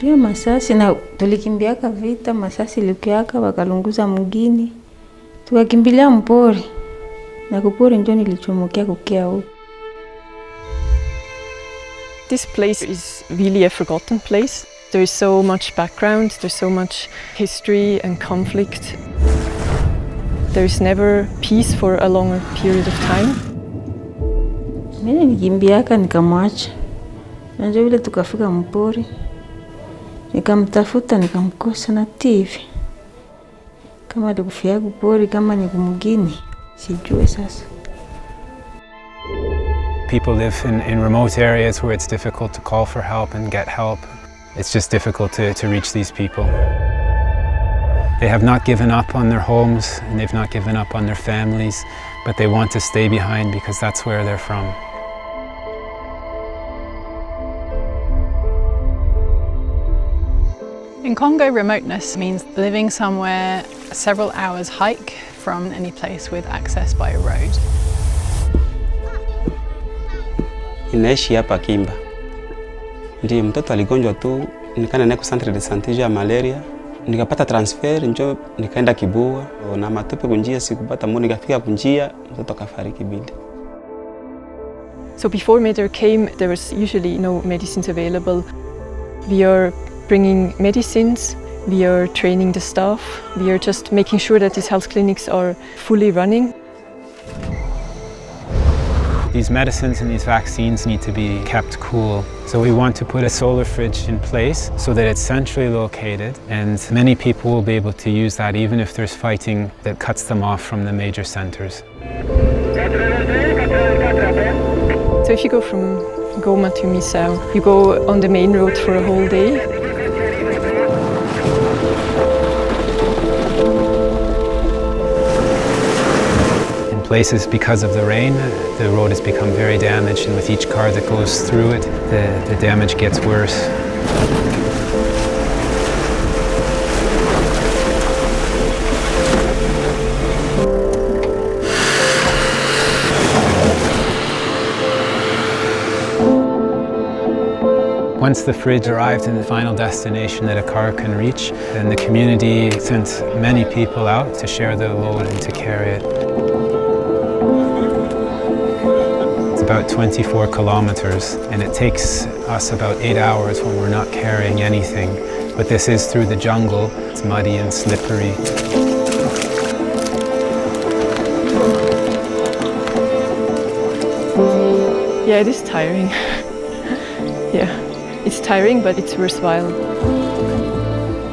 Ndio masasi na tulikimbiaka vita, masasi ilikiaka wakalunguza mgini. Tukakimbilia mpori. Na kupori ndio nilichomokea kukia huko. This place is really a forgotten place. There is so much background, there's so much history and conflict. There is never peace for a longer period of time. Mimi nikimbiaka nikamwacha. Na ndio vile tukafika mpori. Nikamtafuta nikamkosa na TV. Kama alikufia kupori kama ni kumgini, sijui sasa. People live in remote areas where it's difficult to call for help and get help. It's just difficult to reach these people. They have not given up on their homes and they've not given up on their families, but they want to stay behind because that's where they're from. In Congo, remoteness means living somewhere a several hours hike from any place with access by a road. Ninaishi hapa Kimba. Ndiye mtoto aligonjwa tu, nikaenda naye kwa centre de santé ya malaria. Nikapata transfer njoo nikaenda Kibua na matope kunjia sikupata mbona nikafika kunjia mtoto akafariki bila. So before Medair came, there was usually no medicines available. We are bringing medicines, we are training the staff, we are just making sure that these health clinics are fully running. These medicines and these vaccines need to be kept cool. So we want to put a solar fridge in place so that it's centrally located and many people will be able to use that even if there's fighting that cuts them off from the major centers. So if you go from Goma to Misau, you go on the main road for a whole day. Places, because of the rain, the road has become very damaged, and with each car that goes through it, the damage gets worse. Once the fridge arrived in the final destination that a car can reach, then the community sent many people out to share the load and to carry it. About 24 kilometers, and it takes us about 8 hours when we're not carrying anything. But this is through the jungle. It's muddy and slippery. Yeah, it is tiring. Yeah, it's tiring, but it's worthwhile.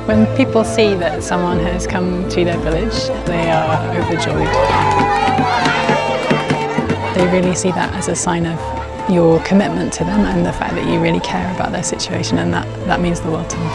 When people see that someone has come to their village, they are overjoyed. They really see that as a sign of your commitment to them and the fact that you really care about their situation, and that means the world to them.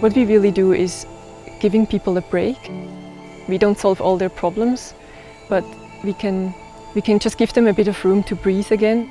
What we really do is giving people a break. We don't solve all their problems, but we can just give them a bit of room to breathe again.